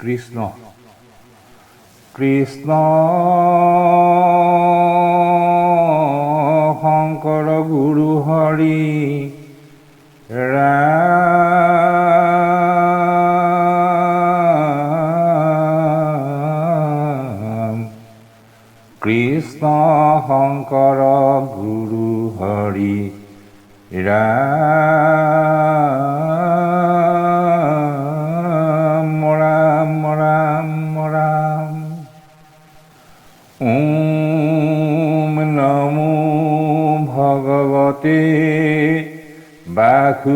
কৃষ্ণ কৃষ্ণ শংকৰ গুৰু হৰি ৰাম কৃষ্ণ শংকৰ গুৰু হৰি ৰাম ৰাম ৰাম ৰাম ওম নমো ভগৱতে বাসুদেৱায়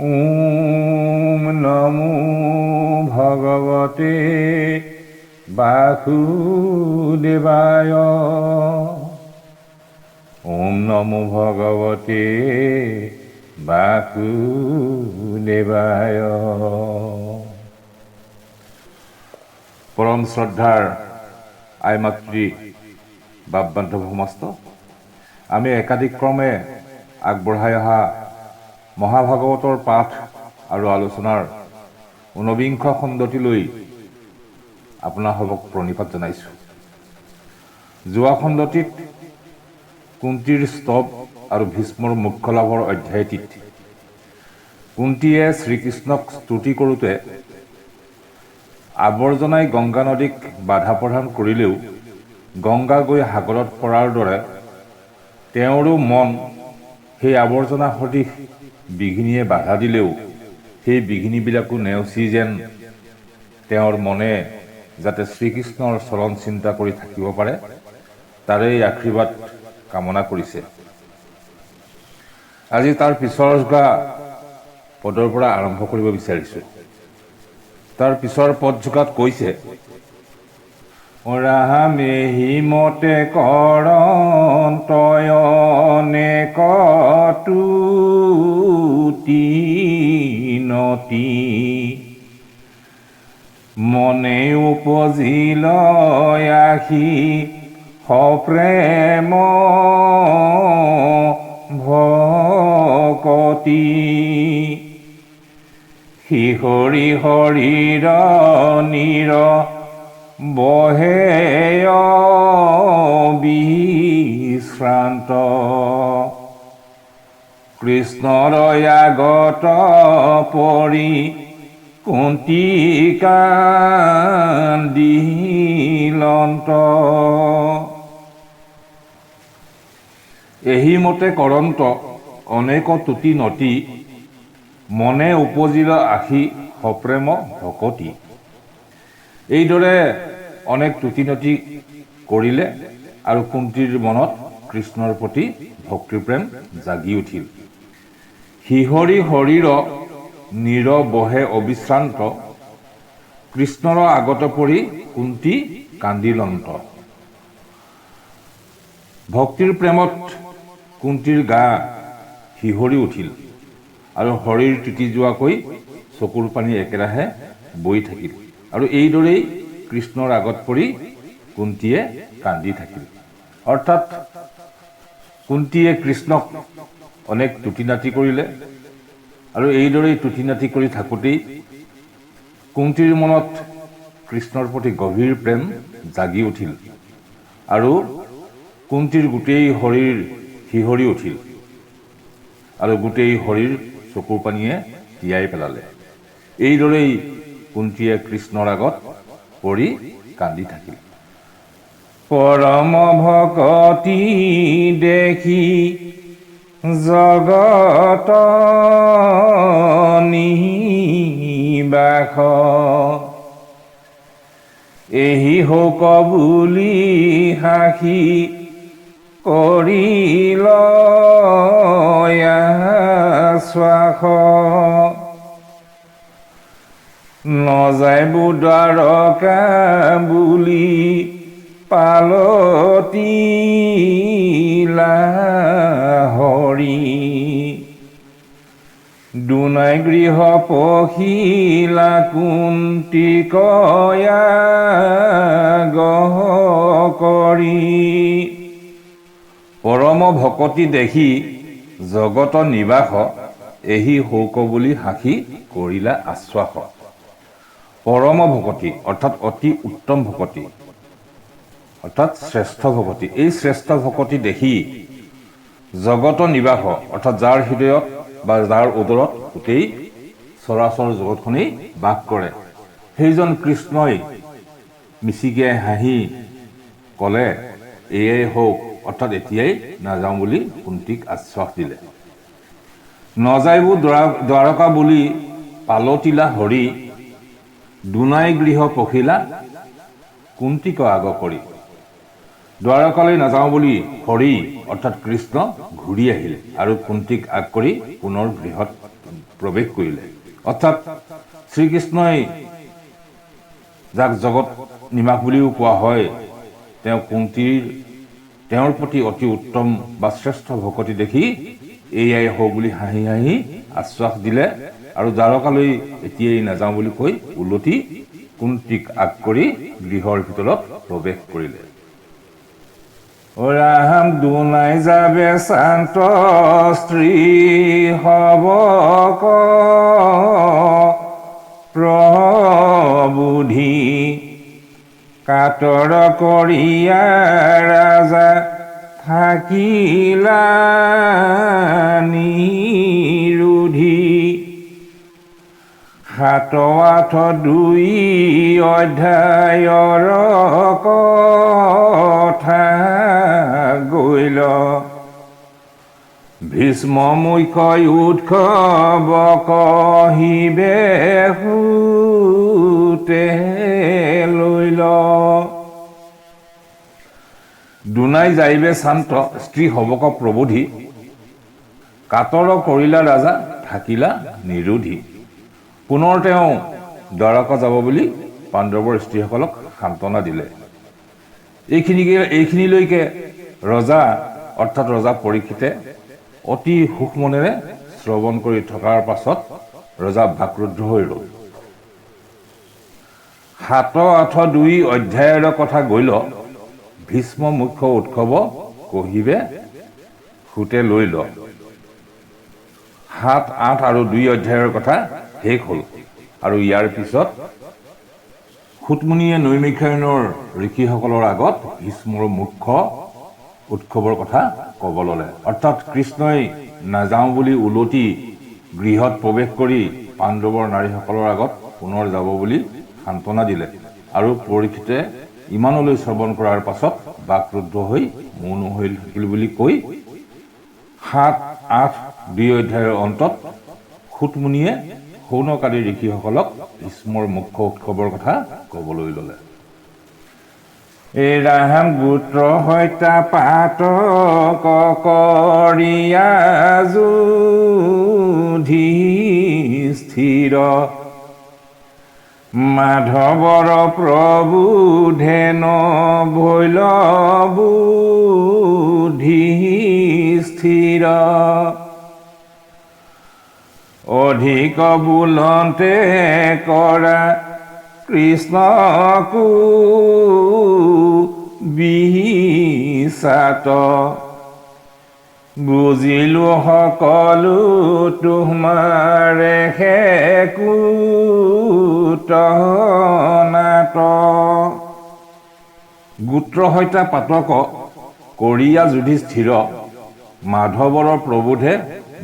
ওম নমো ভগৱতে বাসুদেৱায় ওম নমো ভগৱতে বাসুদেৱায়। পৰম শ্ৰদ্ধাৰ আই মাতৃ বাপ বান্ধৱ সমস্ত, আমি একাধিক্ৰমে আগবঢ়াই অহা মহাভাগৱতৰ পাঠ আৰু আলোচনাৰ ঊনবিংশ খণ্ডটিলৈ আপোনাসৱক প্ৰণিপাত জনাইছোঁ। যোৱা খণ্ডটিত কুন্তীৰ স্তৱ আৰু ভীষ্মৰ মোক্ষ লাভৰ অধ্যায়টিত কুন্তীয়ে শ্ৰীকৃষ্ণক স্তুতি কৰোঁতে আৱৰ্জনাই গংগা নদীক বাধা প্ৰদান কৰিলেও গংগা গৈ সাগৰত পৰাৰ দৰে তেওঁৰো মন সেই আৱৰ্জনা সদৃশ বিঘিনিয়ে বাধা দিলেও সেই বিঘিনিবিলাকো নেওচি যেন তেওঁৰ মনে যাতে শ্ৰীকৃষ্ণৰ চৰণ চিন্তা কৰি থাকিব পাৰে, তাৰেই আশীৰ্বাদ কামনা কৰিছে। আজি তাৰ পিছৰ পদৰ পৰা আৰম্ভ কৰিব বিচাৰিছোঁ। তাৰ পিছৰ পদজোগাত কৈছে, ৰামেহি মতে কৰন্তয়নে কতুতি নতি মনে উপজিল আহি সপ্ৰেম ভকতি শিহৰি হৰিৰ নীৰ বহে বিশ্ৰান্ত কৃষ্ণৰ আগত পৰি কুন্তী কান্দিলন্ত এহি মতে কৰন্ত অনেক তুতি নতি মনে উপজিল আহি সপ্ৰেম ভকতি। এইদৰে অনেক তুতি নতি কৰিলে আৰু কুন্তীৰ মনত কৃষ্ণৰ প্ৰতি ভক্তিপ্ৰেম জাগি উঠিল। শিহৰি হৰিৰ নীৰ বহে অবিশ্ৰান্ত কৃষ্ণৰ আগত পৰি কুন্তী কান্দিলন্ত। ভক্তিৰ প্ৰেমত কুন্তীৰ গা শিহৰি উঠিল আৰু হৰিৰ তিতি যোৱাকৈ চকুৰ পানী একেৰাহে বৈ থাকিল, আৰু এইদৰেই কৃষ্ণৰ আগত পৰি কুন্তীয়ে কান্দি থাকিল। অৰ্থাৎ কুন্তীয়ে কৃষ্ণক অনেক তুতি নাতি কৰিলে, আৰু এইদৰেই তুতি নাতি কৰি থাকোঁতেই কুন্তীৰ মনত কৃষ্ণৰ প্ৰতি গভীৰ প্ৰেম জাগি উঠিল, আৰু কুন্তীৰ গোটেই শৰীৰ শিহৰি উঠিল, আৰু গোটেই শৰীৰ চকুৰ পানীয়ে তিয়াই পেলালে। এইদৰেই কুন্তীয়ে কৃষ্ণৰ আগত পৰি কান্দি থাকিল। পৰম ভকতি দেখি জগত নিবাস এহি শোক বুলি হাসি কৰিল শ্বাস নযায় বুদ্বাৰকা বুলি পালতিলা হৰি দুনাই গৃহ পহিলা কুন্তি কয়া গহ কৰি পৰম ভকতি দেখি জগত নিবাস এহি শৌক বুলি হাঁহি কৰিলা আশ্বাস। পৰম ভকতি অৰ্থাৎ অতি উত্তম ভকতি অৰ্থাৎ শ্ৰেষ্ঠ ভকতি। এই শ্ৰেষ্ঠ ভকতি দেখি জগত নিবাস অৰ্থাৎ যাৰ হৃদয়ত বা যাৰ উদৰত গোটেই চৰাচৰ জগতখনেই বাস কৰে, সেইজন কৃষ্ণই মিচিকিয়াই হাঁহি ক'লে, এয়াই হওক অৰ্থাৎ এতিয়াই নাযাওঁ বুলি কুন্তীক আশ্বাস দিলে। নযায়বো দ্বাৰকা বুলি পালতিলা হৰি, দুনাই গৃহ পখিলা কুন্তীক আগ কৰি। দ্বাৰকালৈ নাযাওঁ বুলি হৰি অৰ্থাৎ কৃষ্ণ ঘূৰি আহিলে আৰু কুন্তীক আগ কৰি পুনৰ গৃহত প্ৰৱেশ কৰিলে। অৰ্থাৎ শ্ৰীকৃষ্ণই যাক জগত নিবাস বুলিও কোৱা হয়, তেওঁ তেওঁৰ প্ৰতি অতি উত্তম বা শ্ৰেষ্ঠ ভকতি দেখি এয়াই হওক বুলি হাঁহি হাঁহি আশ্বাস দিলে আৰু দ্বাৰকালৈ এতিয়াই নাযাওঁ বুলি কৈ উলটি কুন্তীক আগ কৰি গৃহৰ ভিতৰত প্ৰৱেশ কৰিলে। ৰাম দুনাই যাবে শান্ত স্ত্ৰী হবক প্ৰবুধি, কাতৰ কৰিয়া ৰাজা থাকিলা নিৰোধি। ৭-৮-২ অধ্যায়ৰ কথা গৈল, ভীষ্ম মুখ্য উৎসৱ কহিবে সুতে লৈল। দুনাই যাইবে শান্ত স্ত্ৰী হবক প্ৰবোধি, কাতৰ কৰিলা ৰাজা থাকিলা নিৰোধি। পুনৰ তেওঁ দ্বাৰকা যাব বুলি পাণ্ডৱৰ স্ত্ৰীসকলক সান্তনা দিলে। এইখিনিলৈকে ৰজা অৰ্থাৎ ৰজা পৰীক্ষিতে অতি সুখ মনেৰে শ্ৰৱণ কৰি থকাৰ পাছত ৰজা ভাক্ৰুদ্ধ হৈ ৰ'ল। ৭-৮-২ অধ্যায়ৰ কথা গৈল, ভীষ্ম মুখ্য উৎসৱ কহিবে সুতে লৈ ল। ৭, ৮ আৰু ২ অধ্যায়ৰ কথা শেষ হ'ল আৰু ইয়াৰ পিছত সুতমুনিয়ে নৈমিষাৰণ্যৰ ঋষিসকলৰ আগত ভীষ্মৰ মুখ্য উৎসৱৰ কথা ক'ব ল'লে। অৰ্থাৎ কৃষ্ণই নাযাওঁ বুলি উলটি গৃহত প্ৰৱেশ কৰি পাণ্ডৱৰ নাৰীসকলৰ আগত পুনৰ যাব বুলি সান্তনা দিলে আৰু পৰীক্ষিতে ইমানলৈ শ্ৰৱণ কৰাৰ পাছত বাক্ৰুদ্ধ হৈ মৌন হৈ থাকিল বুলি কৈ ৭-৮-২ অধ্যায়ৰ অন্তত সুতমুনিয়ে শৌনকাদি ঋষিসকলক ভীষ্মৰ মুখ্য উৎসৱৰ কথা ক'বলৈ ল'লে। ৰাম গোত্ৰ হত্যা পাতক কৰিয়া যুধিষ্ঠিৰ, মাধৱৰ প্ৰবোধেন ভৈল বুদ্ধিস্থিৰ, অধিক বুলন্তে কৰা কৃষ্ণকো বিহিসাত, বুজিলো সকলো তোমাৰে হেকুত নাট। গোত্ৰ হত্যা পাতক কৰিয়া যুধিষ্ঠিৰ, মাধৱৰ প্ৰবোধে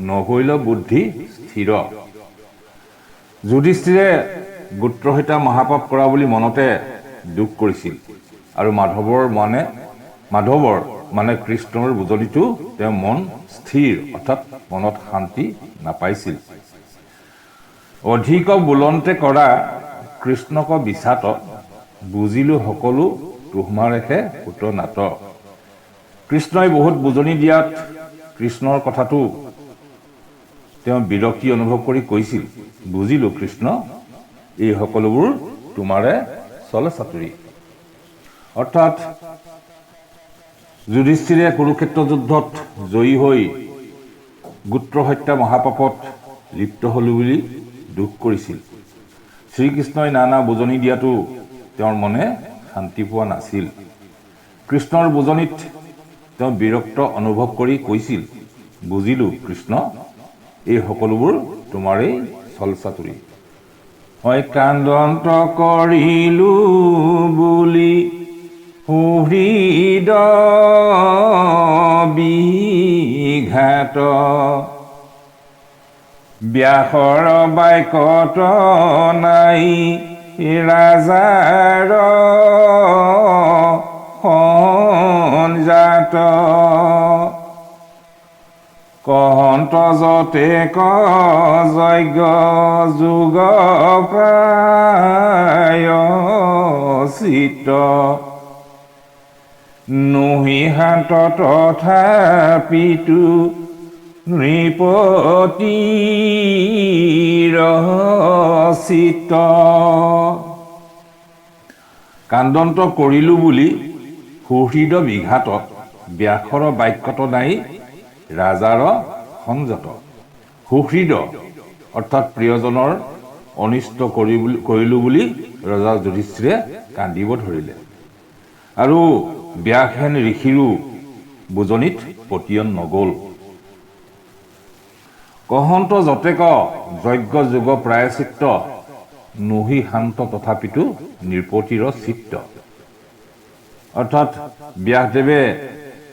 নহৈল বুদ্ধি স্থিৰ। যুধিষ্ঠিৰে গোত্ৰ হত্যা মহাপাপ কৰা বুলি মনতে দুখ কৰিছিল আৰু মাধৱৰ মানে কৃষ্ণৰ বুজলিতো তেওঁ মন স্থিৰ অৰ্থাৎ মনত শান্তি নাপাইছিল। অধিক বুলন্তে কৰা কৃষ্ণক বিছাত, বুজিলো সকলো তোমাৰেহে সুত নাট। কৃষ্ণই বহুত বুজনি দিয়াত কৃষ্ণৰ কথাটো তেওঁ বিৰক্তি অনুভৱ কৰি কৈছিল, বুজিলো কৃষ্ণ এই সকলোবোৰ তোমাৰে চলে চাতুৰি। অৰ্থাৎ যুধিষ্ঠিৰে কুৰুক্ষেত্ৰ যুদ্ধত জয়ী হৈ গোত্ৰ হত্যা মহাপাপত লিপ্ত হলো বুলি দুখ কৰিছিল। শ্ৰীকৃষ্ণই নানা বুজনি দিয়াতো তেওঁৰ মনে শান্তি পোৱা নাছিল। কৃষ্ণৰ বুজনিত তেওঁ বিৰক্ত অনুভৱ কৰি কৈছিল, বুজিলো কৃষ্ণ এই সকলোবোৰ তোমাৰেই চলচাতুৰি। মই কান্দন্ত কৰিলো বুলি সুহৃদ বিঘাত, ব্যাসৰ বাক্যত নাই ৰাজাৰ সংজাত, কহন্ত যতে যজ্ঞ যোগ প্ৰায়চিত, নুহি শান্ত তথাপিতো নৃপতিৰ চিত্ত। কান্দন্ত কৰিলো বুলি সুহৃদ বিঘাতত, ব্যাসৰ বাক্যত নাই ৰাজাৰ সংযত। সুহৃদ অৰ্থাৎ প্ৰিয়জনৰ অনিষ্ট কৰিলো বুলি ৰজা যুধিষ্ঠিৰে কান্দিব ধৰিলে। আৰু ব্যাসহেন ঋষিৰো বুজনিত পতিয়ন নগল। কহন্ত যতেক যজ্ঞ যোগ প্ৰায়চিত্ত, নুহি শান্ত তথাপিতো নৃপতিৰ চিত্ত। অৰ্থাৎ ব্যাসদেৱে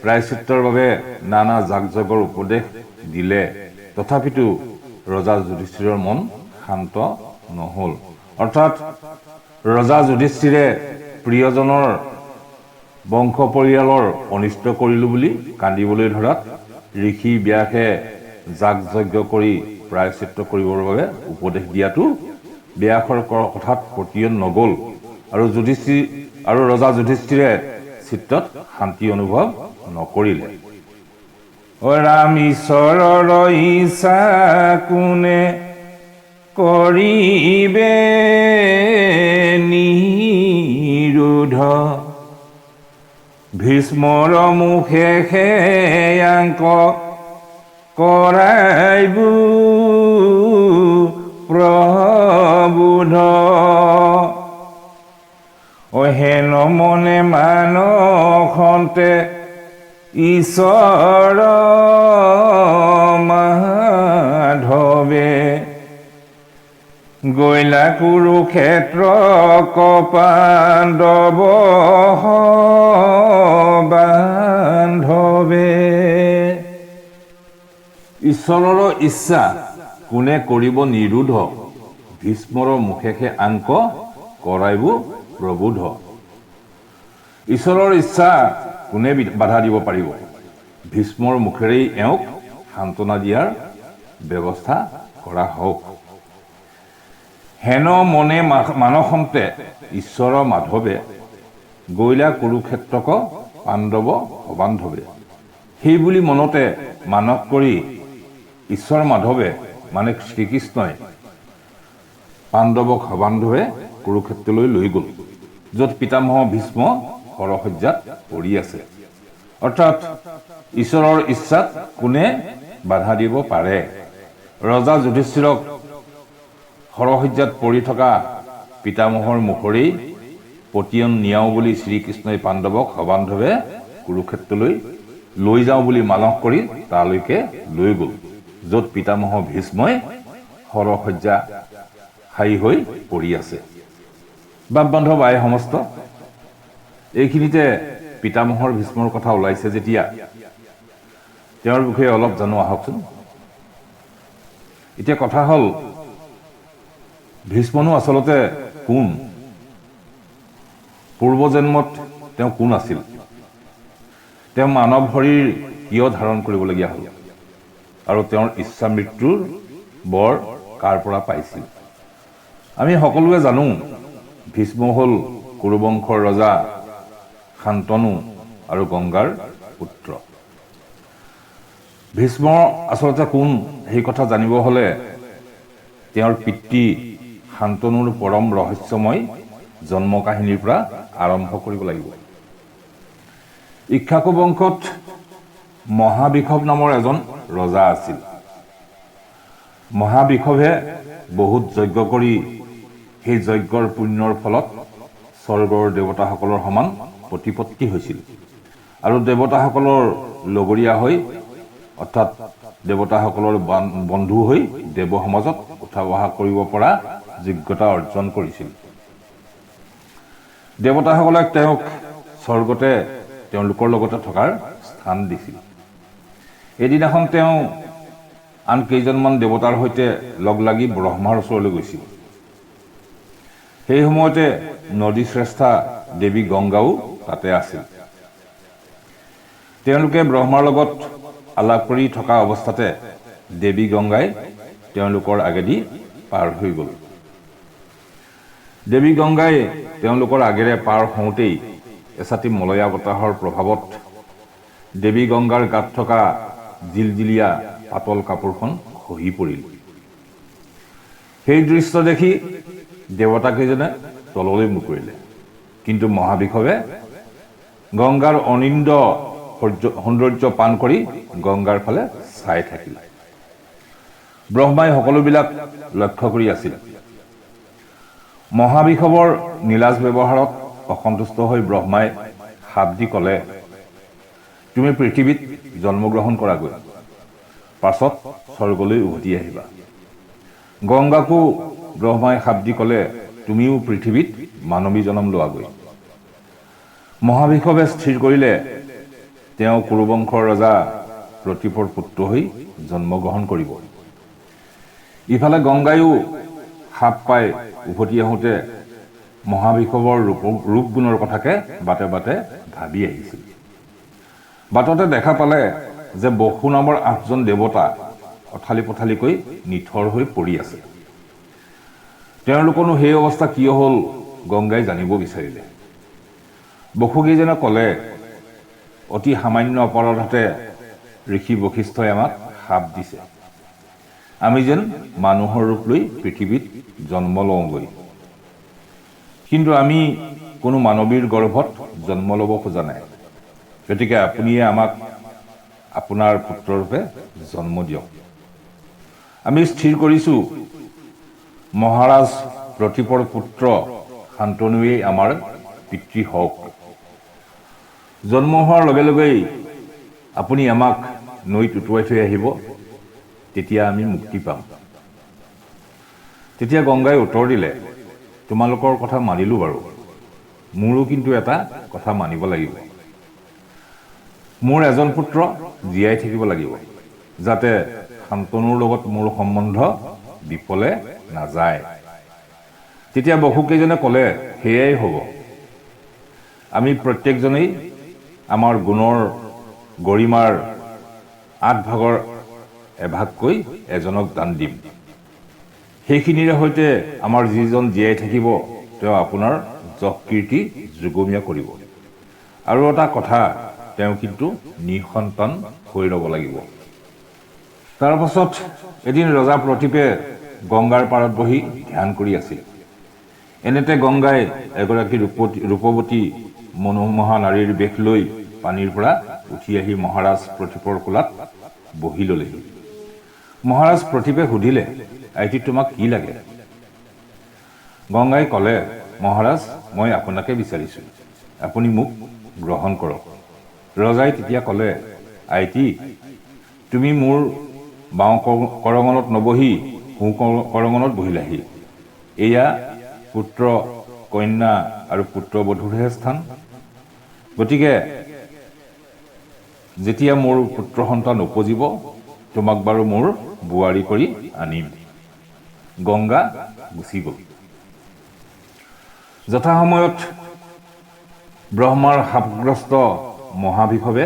প্ৰায়চিত্ৰৰ বাবে নানা যাগ যজ্ঞৰ উপদেশ দিলে, তথাপিতো ৰজা যুধিষ্ঠিৰৰ মন শান্ত নহল। অৰ্থাৎ ৰজা যুধিষ্ঠিৰে প্ৰিয়জনৰ বংশ পৰিয়ালৰ অনিষ্ট কৰিলো বুলি কান্দিবলৈ ধৰাত ঋষি ব্যাসে যাগ যজ্ঞ কৰি প্ৰায়চিত্ত কৰিবৰ বাবে উপদেশ দিয়াটো ব্যাসৰ কথাত পতিয়ন নগল। আৰু ৰজা যুধিষ্ঠিৰে চিত্তত শান্তি অনুভৱ নকৰিলে। ৰাম ঈশ্বৰৰ ইচ্ছা কোনে কৰিবে নিৰোধ, ভীষ্মৰ মুখে সেয়াঙ্ক কৰাইব প্ৰবোধ, হেন মনে মানসন্তে ঈশ্বৰ মাধৱে, গৈলা কুৰুক্ষেত্ৰ কপাণ্ডৱ বান্ধৱে। ঈশ্বৰৰ ইচ্ছা কোনে কৰিব নিৰোধ, ভীষ্মৰ মুখে আংক কৰাইব প্ৰবোধ। ঈশ্বৰৰ ইচ্ছা কোনে বাধা দিব পাৰিব? ভীষ্মৰ মুখেৰেই এওঁক সান্তনা দিয়াৰ ব্যৱস্থা কৰা হওক। হেন মনে মানসন্তে ঈশ্বৰ মাধৱে, গৈলা কুৰুক্ষেত্ৰক পাণ্ডৱ সবান্ধৱে। সেই বুলি মনতে মানস কৰি ঈশ্বৰ মাধৱে মানে শ্ৰীকৃষ্ণই পাণ্ডৱক সবান্ধৱে কুৰুক্ষেত্ৰলৈ লৈ গ'ল, য'ত পিতামহ ভীষ্ম শৰশয্যাত পৰি আছে। অৰ্থাৎ ঈশ্বৰৰ ইচ্ছাত কোনে বাধা দিব পাৰে? ৰজা যুধিষ্ঠিৰক শৰশয্যাত পৰি থকা পিতামহৰ মুখৰেই পতিয়ন নিয়াও বুলি শ্ৰীকৃষ্ণই পাণ্ডৱক সবান্ধৱে কুৰুক্ষেত্ৰলৈ লৈ যাওঁ বুলি মানস কৰি তালৈকে লৈ গ'ল, য'ত পিতামহ ভীষ্মই শৰশয্যা হাই হৈ পৰি আছে। বাপ বান্ধৱ আই সমস্ত, এইখিনিতে পিতামহৰ ভীষ্মৰ কথা ওলাইছে যেতিয়া তেওঁৰ বিষয়ে অলপ জানো আহকচোন। এতিয়া কথা হ'ল, ভীষ্মনো আচলতে কোন? পূৰ্বজন্মত তেওঁ কোন আছিল? তেওঁ মানৱ শৰীৰ কিয় ধাৰণ কৰিবলগীয়া হ'ল? আৰু তেওঁৰ ইচ্ছা মৃত্যুৰ বৰ কাৰ পৰা পাইছিল? আমি সকলোৱে জানো ভীষ্ম হ'ল কুৰুবংশৰ ৰজা শান্তনু আৰু গংগাৰ পুত্ৰ। ভীষ্ম আচলতে কোন সেই কথা জানিব হ'লে তেওঁৰ পিতৃ শান্তনুৰ পৰম ৰহস্যময় জন্ম কাহিনীৰ পৰা আৰম্ভ কৰিব লাগিব। ইক্ষ্বাকু বংশত মহাবিষৱ নামৰ এজন ৰজা আছিল। মহাবিষৱে বহুত যজ্ঞ কৰি সেই যজ্ঞৰ পুণ্যৰ ফলত স্বৰ্গৰ দেৱতাসকলৰ সমান প্ৰতিপত্তি হৈছিল আৰু দেৱতাসকলৰ লগৰীয়া হৈ অৰ্থাৎ দেৱতাসকলৰ বন্ধু হৈ দেৱ সমাজত উঠা বহা কৰিব পৰা যোগ্যতা অৰ্জন কৰিছিল। দেৱতাসকলে তেওঁক স্বৰ্গতে তেওঁলোকৰ লগতে থকাৰ স্থান দিছিল। এদিনাখন তেওঁ আন কেইজনমান দেৱতাৰ সৈতে লগ লাগি ব্ৰহ্মাৰ ওচৰলৈ গৈছিল। সেই সময়তে নদী শ্ৰেষ্ঠা দেৱী গংগাও তাতে আছিল। তেওঁলোকে ব্ৰহ্মাৰ লগত আলাপ কৰি থকা অৱস্থাতে দেৱী গংগাই তেওঁলোকৰ আগেদি পাৰ হৈ গ'ল। দেৱী গংগাই তেওঁলোকৰ আগেৰে পাৰ হওঁতেই এচাটি মলয়া বতাহৰ প্ৰভাৱত দেৱী গংগাৰ গাত থকা জিলজিলীয়া পাতল কাপোৰখন খহি পৰিল। সেই দৃশ্য দেখি দেৱতাকেইজনে তললৈ মুখ কৰিলে, কিন্তু মহাবিষৱে গংগাৰ অনিন্দ সৌন্দৰ্য পান কৰি গংগাৰ ফালে চাই থাকিল। ব্ৰহ্মাই সকলোবিলাক লক্ষ্য কৰি আছিল। মহাবিষৱৰ নীলাজ ব্যৱহাৰত অসন্তুষ্ট হৈ ব্ৰহ্মাই শাপ দি ক'লে, তুমি পৃথিৱীত জন্মগ্ৰহণ কৰাগৈ, পাছত স্বৰ্গলৈ উভতি আহিবা। গংগাকো ব্ৰহ্মাই শাপ দি ক'লে, তুমিও পৃথিৱীত মানৱী জন্ম লোৱাগৈ। মহাবিষৱে স্থিৰ কৰিলে তেওঁ কুৰুবংশৰ ৰজা প্ৰতিপৰ পুত্ৰ হৈ জন্মগ্ৰহণ কৰিব। ইফালে গংগায়ো শাপ পাই উভতি আহোঁতে মহাবিষৱৰ ৰূপ গুণৰ কথাকে বাটে বাটে ভাবি আহিছিল। বাটতে দেখা পালে যে বসু নামৰ 8জন দেৱতা অথালি পথালিকৈ নিথৰ হৈ পৰি আছে। তেওঁলোকনো সেই অৱস্থা কিয় হ'ল গংগাই জানিব বিচাৰিলে। বসুকেইজনে ক'লে, অতি সামান্য অপৰাধতে ঋষি বশিষ্ঠই আমাক শাপ দিছে। আমি যেন মানুহৰ ৰূপ লৈ পৃথিৱীত জন্ম লওঁগৈ, কিন্তু আমি কোনো মানৱীৰ গৰ্ভত জন্ম ল'ব খোজা নাই। গতিকে আপুনিয়ে আমাক আপোনাৰ পুত্ৰৰূপে জন্ম দিয়ক। আমি স্থিৰ কৰিছোঁ মহাৰাজ প্ৰতিপৰ পুত্ৰ শান্তনুৱেই আমাৰ পিতৃ হওক। জন্ম হোৱাৰ লগে লগেই আপুনি আমাক নৈত উটুৱাই থৈ আহিব, তেতিয়া আমি মুক্তি পাম। তেতিয়া গংগাই উত্তৰ দিলে, তোমালোকৰ কথা মানিলোঁ বাৰু, মোৰো কিন্তু এটা কথা মানিব লাগিব। মোৰ এজন পুত্ৰ জীয়াই থাকিব লাগিব, যাতে শান্তনুৰ লগত মোৰ সম্বন্ধ বিফলে নাযায়। তেতিয়া বসুকেইজনে ক'লে, সেয়াই হ'ব। আমি প্ৰত্যেকজনেই আমাৰ গুণৰ গৰিমাৰ 8 ভাগৰ এভাগকৈ এজনক দান দিম। সেইখিনিৰে সৈতে আমাৰ যিজন জীয়াই থাকিব তেওঁ আপোনাৰ যশ কীৰ্তি যুগমীয়া কৰিব। আৰু এটা কথা, তেওঁ কিন্তু নিঃসন্তান হৈ ৰ'ব লাগিব। তাৰ পাছত এদিন ৰজা প্ৰতীপে গংগাৰ পাৰত বহি ধ্যান কৰি আছিল। এনেতে গংগাই এগৰাকী ৰূপৱতী মনোমোহা নাৰীৰ বেশ লৈ পানীৰ পৰা উঠি আহি মহাৰাজ প্ৰতীপৰ কোলাত বহি ল'লেহি। মহাৰাজ প্ৰতীপে সুধিলে, আইটি তোমাক কি লাগে? গংগাই ক'লে, মহাৰাজ, মই আপোনাকে বিচাৰিছোঁ, আপুনি মোক গ্ৰহণ কৰক। ৰজাই তেতিয়া ক'লে, আইটি তুমি মোৰ বাওঁ কৰঙনত নবহি সোঁ কৰঙনত বহিলাহি। এয়া পুত্ৰ কন্যা আৰু পুত্ৰবধূৰহে স্থান। গতিকে যেতিয়া মোৰ পুত্ৰ সন্তান উপজিব, তোমাক বাৰু মোৰ বোৱাৰী কৰি আনিম। গংগা গুচি গ'ল। যথাসময়ত ব্ৰহ্মাৰ শাপগ্ৰস্ত মহাবিষৱে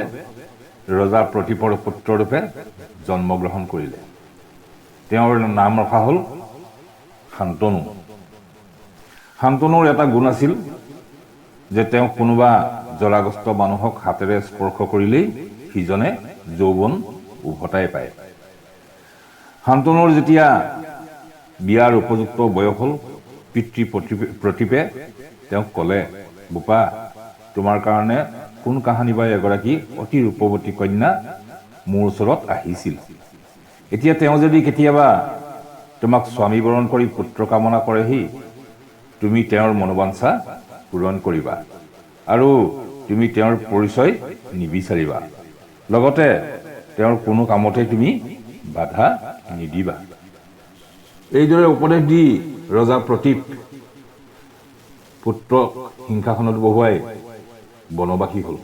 ৰজা প্ৰতীপৰ পুত্ৰৰূপে জন্মগ্ৰহণ কৰিলে। তেওঁৰ নাম ৰখা হ'ল শান্তনু। শান্তনুৰ এটা গুণ আছিল যে তেওঁ কোনোবা জৰাগ্ৰস্ত মানুহক হাতেৰে স্পৰ্শ কৰিলেই সিজনে যৌৱন উভতাই পায়। শান্তনুৰ যেতিয়া বিয়াৰ উপযুক্ত বয়স হ'ল, পিতৃ প্ৰতীপে তেওঁক ক'লে, বোপা, তোমাৰ কাৰণে কোন কাহানী বা এগৰাকী অতি ৰূপৱতী কন্যা মোৰ ওচৰত আহিছিল। এতিয়া তেওঁ যদি কেতিয়াবা তোমাক স্বামীবৰণ কৰি পুত্ৰ কামনা কৰেহি, তুমি তেওঁৰ মনোবাঞ্ছা পূৰণ কৰিবা আৰু তুমি তেওঁৰ পৰিচয় নিবিচাৰিবা। লগতে তেওঁৰ কোনো কামতে তুমি বাধা নিদিবা। এইদৰে উপদেশ দি ৰজা প্ৰতীপ পুত্ৰক সিংহাসনত বহুৱাই বনবাসী হ'ল।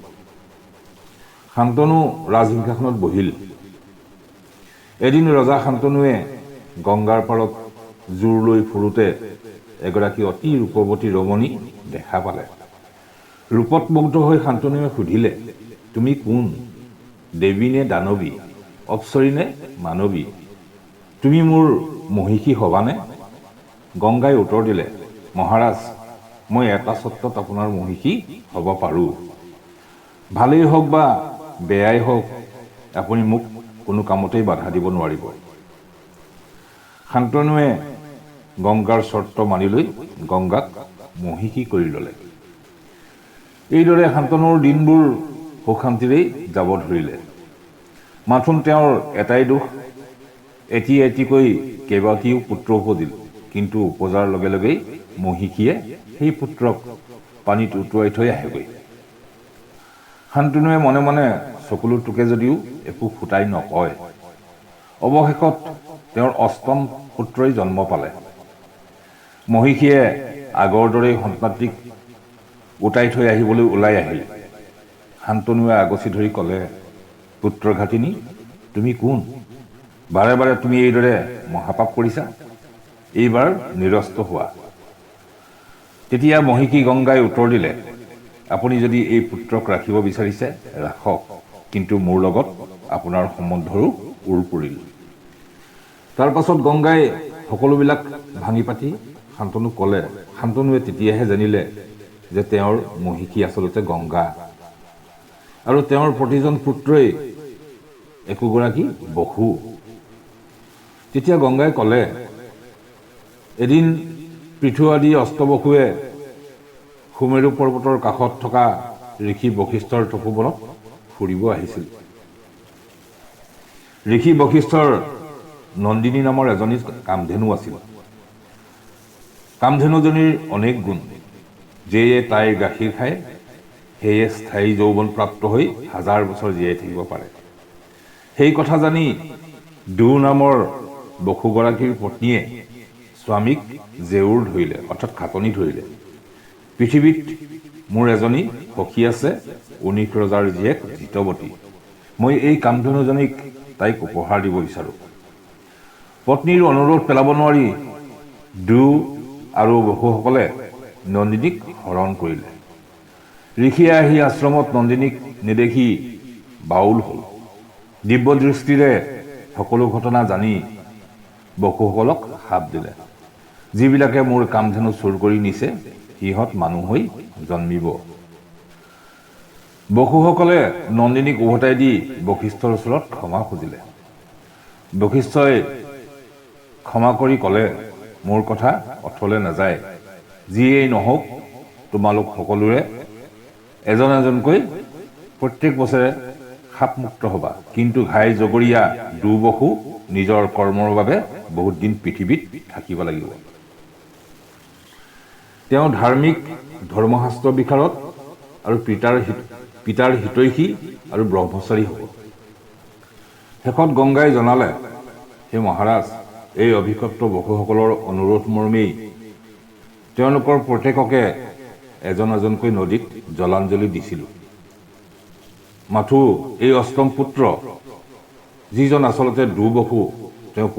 শান্তনু ৰাজসিংহাসনত বহিল। এদিন ৰজা শান্তনুৱে গংগাৰ পাৰত জোৰ লৈ ফুৰোতে এগৰাকী অতি ৰূপৱতী ৰমণী দেখা পালে। ৰূপত মুগ্ধ হৈ শান্তনুৱে সুধিলে, তুমি কোন? দেৱী নে দানৱী? অপ্সৰী নে মানৱী? তুমি মোৰ মহিষী হবানে? গংগাই উত্তৰ দিলে, মহাৰাজ, মই এটা চৰ্তত আপোনাৰ মহিষী হ'ব পাৰোঁ। ভালেই হওক বা বেয়াই হওক, আপুনি মোক কোনো কামতেই বাধা দিব নোৱাৰিব। শান্তনুৱে গংগাৰ চৰ্ত মানি লৈ গংগাক মহিষী কৰি ল'লে। এইদৰে শান্তনুৰ দিনবোৰ সুখ শান্তিৰেই যাব ধৰিলে। মাথোন তেওঁৰ এটাই দুখ, এটি এটিকৈ কেইবাটিও পুত্ৰ উপজিল, কিন্তু উপজাৰ লগে লগেই মহিষীয়ে সেই পুত্ৰক পানীত উটুৱাই থৈ আহেগৈ। শান্তনুৱে মনে মনে চকুলো টোকে যদিও একো ফুটাই নকয়। অৱশেষত তেওঁৰ অষ্টম পুত্ৰই জন্ম পালে। মহিষীয়ে আগৰ দৰেই সন্তানটিক উটাই থৈ আহিবলৈ ওলাই আহিল। শান্তনুৱে আগচি ধৰি ক'লে, পুত্ৰঘাতিনী, তুমি কোন? বাৰে বাৰে তুমি এইদৰে মহাপাপ কৰিছা, এইবাৰ নিৰস্ত হোৱা। তেতিয়া মহিষী গংগাই উত্তৰ দিলে, আপুনি যদি এই পুত্ৰক ৰাখিব বিচাৰিছে ৰাখক, কিন্তু মোৰ লগত আপোনাৰ সম্বন্ধৰো ওৰ পৰিল। তাৰ পাছত গংগাই সকলোবিলাক ভাঙি পাতি শান্তনুক ক'লে। শান্তনুৱে তেতিয়াহে জানিলে যে তেওঁৰ মহিষী আচলতে গংগা, আৰু তেওঁৰ প্ৰতিজন পুত্ৰই একোগৰাকী বসু। তেতিয়া গংগাই ক'লে, এদিন পৃথু আদি অষ্টবসুৱে সুমেৰু পৰ্বতৰ কাষত থকা ঋষি বশিষ্ঠৰ তপোবনত ফুৰিব আহিছিল। ঋষি বশিষ্ঠৰ নন্দিনী নামৰ এজনী কামধেনু আছিল। কামধেনুজনীৰ অনেক গুণ, যেয়ে তাইৰ গাখীৰ খায় সেয়ে স্থায়ী যৌৱন প্ৰাপ্ত হৈ 1000 বছৰ জীয়াই থাকিব পাৰে। সেই কথা জানি দু নামৰ বসুগৰাকীৰ পত্নীয়ে স্বামীক জেউৰ ধৰিলে, অৰ্থাৎ খাটনি ধৰিলে। পৃথিৱীত মোৰ এজনী সখী আছে, অনিক ৰজাৰ জীয়েক জিতৱতী। মই এই কামধেনুজনীক তাইক উপহাৰ দিব বিচাৰোঁ। পত্নীৰ অনুৰোধ পেলাব নোৱাৰি দু আৰু বসুসকলে নন্দিনীক হৰণ কৰিলে। ঋষিয়ে আহি আশ্ৰমত নন্দিনীক নেদেখি বাউল হ'ল। দিব্য দৃষ্টিৰে সকলো ঘটনা জানি বসুসকলক শাপ দিলে, যিবিলাকে মোৰ কামধেনু চুৰ কৰি নিছে সিহঁত মানুহ হৈ জন্মিব। বসুসকলে নন্দিনীক উভতাই দি বশিষ্ঠৰ ওচৰত ক্ষমা খুজিলে। বশিষ্ঠই ক্ষমা কৰি ক'লে, মোৰ কথা অথলে নাযায়। যিয়েই নহওক, তোমালোক সকলোৰে এজন এজনকৈ প্ৰত্যেক বছৰে সাপমুক্ত হ'বা, কিন্তু ঘাই জগৰীয়া দুবসু নিজৰ কৰ্মৰ বাবে বহুত দিন পৃথিৱীত থাকিব লাগিব। তেওঁ ধাৰ্মিক, ধৰ্মশাস্ত্ৰ বিশাৰদ আৰু পিতাৰ হিতৈষী আৰু ব্ৰহ্মচাৰী হ'ব। শেষত গংগাই জনালে, হে মহাৰাজ, এই অভিশপ্ত বসুসকলৰ অনুৰোধ মৰ্মেই তেওঁলোকৰ প্ৰত্যেককে এজন এজনকৈ নদীত জলাঞ্জলি দিছিলোঁ। মাথো এই অষ্টম পুত্ৰ, যিজন আচলতে দুবসু, তেওঁ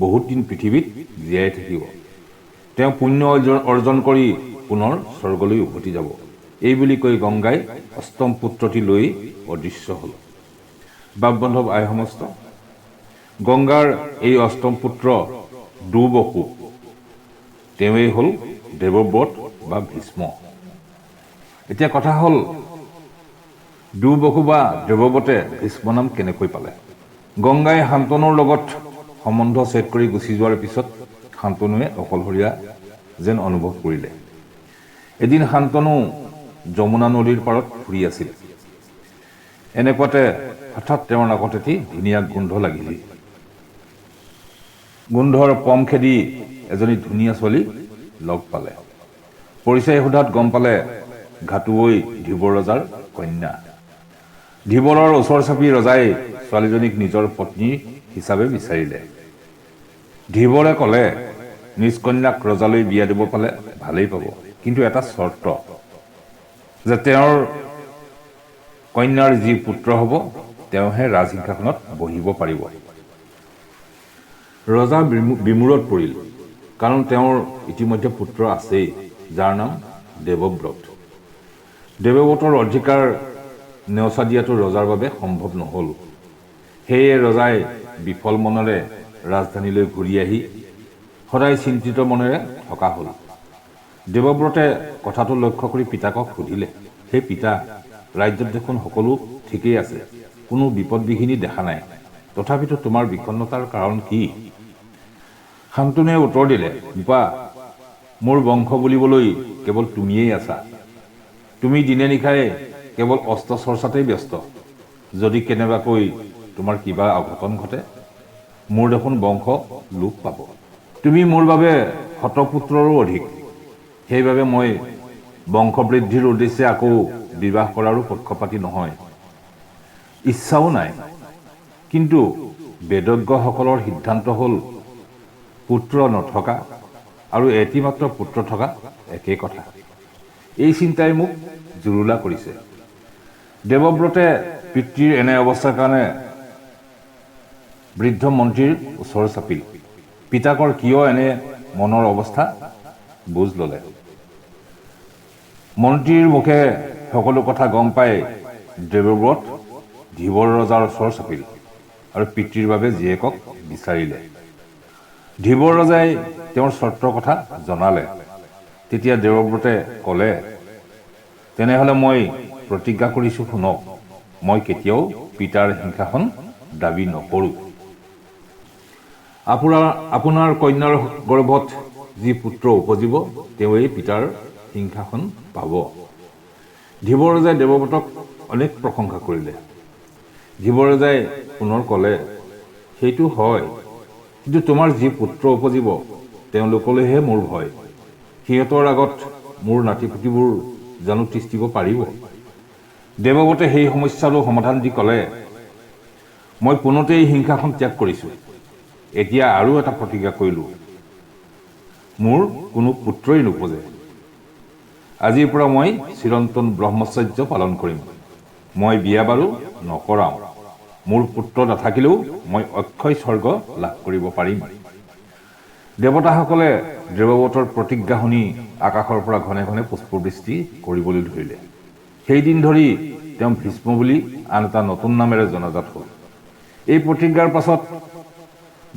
বহুত দিন পৃথিৱীত জীয়াই থাকিব। তেওঁ পুণ্য অৰ্জন কৰি পুনৰ স্বৰ্গলৈ উভতি যাব। এই বুলি কৈ গংগাই অষ্টম পুত্ৰটি লৈ অদৃশ্য হ'ল। বাপবান্ধৱ আই সমস্ত, গংগাৰ এই অষ্টম পুত্ৰ দুবসু, তেওঁৱেই হ'ল দেৱব্ৰত বা ভীষ্ম। এতিয়া কথা হ'ল, দুবসু বা দেৱব্ৰতে ভীষ্ম নাম কেনেকৈ পালে? গংগাই শান্তনুৰ লগত সম্বন্ধ ছেদ কৰি গুচি যোৱাৰ পিছত শান্তনুৱে অকলশৰীয়া যেন অনুভৱ কৰিলে। এদিন শান্তনু যমুনা নদীৰ পাৰত ফুৰি আছিল। এনেকুৱাতে হঠাৎ তেওঁৰ নাকত এটি ধুনীয়া গোন্ধ লাগিল। গোন্ধৰ পম খেদি এজনী ধুনীয়া ছোৱালী লগ পালে। পৰিচয় সোধাত গম পালে ঘাটুৱৈ ধীবৰ ৰজাৰ কন্যা। ধীবৰৰ ওচৰ চাপি ৰজাই ছোৱালীজনীক নিজৰ পত্নী হিচাপে বিচাৰিলে। ধীবৰে ক'লে, নিজ কন্যাক ৰজালৈ বিয়া দিব পালে ভালেই পাব, কিন্তু এটা চৰ্ত যে তেওঁৰ কন্যাৰ যি পুত্ৰ হ'ব তেওঁহে ৰাজসিংহাসনত বহিব পাৰিব। ৰজা বিমূৰত পৰিল, কাৰণ তেওঁৰ ইতিমধ্যে পুত্ৰ আছেই, যাৰ নাম দেৱব্ৰত। দেৱব্ৰতৰ অধিকাৰ নেওচা দিয়াটো ৰজাৰ বাবে সম্ভৱ নহ'ল। সেয়ে ৰজাই বিফল মনেৰে ৰাজধানীলৈ ঘূৰি আহি সদায় চিন্তিত মনেৰে থকা হ'ল। দেৱব্ৰতে কথাটো লক্ষ্য কৰি পিতাকক সুধিলে, হে পিতা, ৰাজ্যত দেখোন সকলো ঠিকেই আছে, কোনো বিপদবিঘিনি দেখা নাই, তথাপিতো তোমাৰ বিষণ্ণতাৰ কাৰণ কি? শান্তনুৱে উত্তৰ দিলে, বোপা, মোৰ বংশ বুলিবলৈ কেৱল তুমিয়েই আছা। তুমি দিনে নিশাই কেৱল অস্ত্ৰ চৰ্চাতেই ব্যস্ত। যদি কেনেবাকৈ তোমাৰ কিবা অঘটন ঘটে, মোৰ দেখোন বংশ লোপ পাব। তুমি মোৰ বাবে শতপুত্ৰৰো অধিক। সেইবাবে মই বংশবৃদ্ধিৰ উদ্দেশ্যে আকৌ বিবাহ কৰাৰো পক্ষপাতি নহয়, ইচ্ছাও নাই। কিন্তু বেদজ্ঞসকলৰ সিদ্ধান্ত হ'ল পুত্ৰ নথকা আৰু এটিমাত্ৰ পুত্ৰ থকা একেই কথা। এই চিন্তাই মোক জুৰুলা কৰিছে। দেৱব্ৰতে পিতৃৰ এনে অৱস্থাৰ কাৰণে বৃদ্ধ মন্ত্ৰীৰ ওচৰ চাপিল। পিতাকৰ কিয় এনে মনৰ অৱস্থা বুজ ল'লে। মন্ত্ৰীৰ মুখে সকলো কথা গম পাই দেৱব্ৰত ধীবৰ ৰজাৰ ওচৰ চাপিল আৰু পিতৃৰ বাবে জীয়েকক বিচাৰিলে। ধীবৰ ৰজাই তেওঁৰ চৰ্তৰ কথা জনালে। তেতিয়া দেৱব্ৰতে ক'লে, তেনেহ'লে মই প্ৰতিজ্ঞা কৰিছোঁ, শুনক, মই কেতিয়াও পিতাৰ সিংহাসন দাবী নকৰোঁ। আপোনাৰ কন্যাৰ গৰ্ভত যি পুত্ৰ উপজিব তেওঁৱেই পিতাৰ সিংহাসন পাব। ধীবৰ ৰজাই দেৱব্ৰতক অনেক প্ৰশংসা কৰিলে। ধীবৰ ৰজাই পুনৰ ক'লে, সেইটো হয়, কিন্তু তোমাৰ যি পুত্ৰ উপজিব তেওঁলোকলৈহে মোৰ ভয়। সিহঁতৰ আগত মোৰ নাতিপুতিবোৰ জানো তিষ্ঠিব পাৰিব? দেৱব্ৰতে সেই সমস্যাৰো সমাধান দি ক'লে, মই পোনতেই সিংহাসন ত্যাগ কৰিছোঁ। এতিয়া আৰু এটা প্ৰতিজ্ঞা কৰিলোঁ, মোৰ কোনো পুত্ৰই নোপোজে। আজিৰ পৰা মই চিৰন্তন ব্ৰহ্মচৰ্য পালন কৰিম। মই বিয়া বাৰু নকৰাওঁ। মোৰ পুত্ৰ নাথাকিলেও মই অক্ষয় স্বৰ্গ লাভ কৰিব পাৰিম। দেৱতাসকলে দেৱব্ৰতৰ প্ৰতিজ্ঞা শুনি আকাশৰ পৰা ঘনে ঘনে পুষ্পবৃষ্টি কৰিবলৈ ধৰিলে। সেইদিন ধৰি তেওঁ ভীষ্ম বুলি আন এটা নতুন নামেৰে জনাজাত হ'ল। এই প্ৰতিজ্ঞাৰ পাছত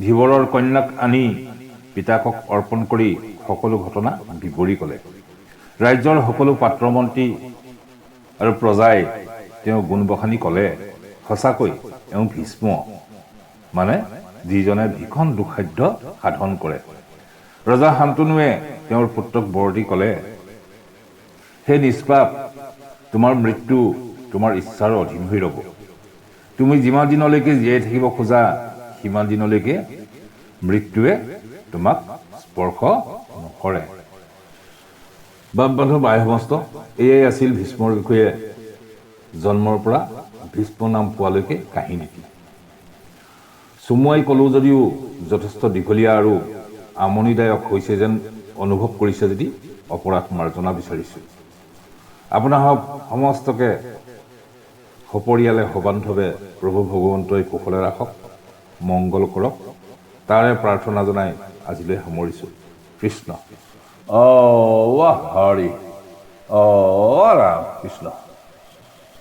ধীবৰৰ কন্যাক আনি পিতাকক অৰ্পণ কৰি সকলো ঘটনা বিৱৰি ক'লে। ৰাজ্যৰ সকলো পাত্ৰমন্ত্ৰী আৰু প্ৰজাই তেওঁ গুণবখানি ক'লে, সঁচাকৈ এওঁ ভীষ্ম, মানে যিজনে ভীষণ দুঃসাধ্য সাধন কৰে। ৰজা শান্তনুৱে তেওঁৰ পুত্ৰক বৰ দি ক'লে, হে নিষ্পাপ, তোমাৰ মৃত্যু তোমাৰ ইচ্ছাৰ অধীন হৈ ৰ'ব। তুমি যিমান দিনলৈকে জীয়াই থাকিব খোজা সিমান দিনলৈকে মৃত্যুৱে তোমাক স্পৰ্শ নকৰে। বাপ বান্ধৱ বাই সমস্ত, এয়াই আছিল ভীষ্মৰ বিষয়ে জন্মৰ পৰা ভীষ্ম নাম পোৱালৈকে কাহিনীটি। চমুৱাই ক'লো যদিও যথেষ্ট দীঘলীয়া আৰু আমনিদায়ক হৈছে যেন অনুভৱ কৰিছে যদি অপৰাধ মাৰ্জনা বিচাৰিছোঁ। আপোনাৰ সমস্তকে সপৰিয়ালে সবান্ধৱে প্ৰভু ভগৱন্তই কুশলে ৰাখক, মংগল কৰক, তাৰে প্ৰাৰ্থনা জনাই আজিলৈ সামৰিছোঁ। কৃষ্ণ হৰি, ৰাম কৃষ্ণ।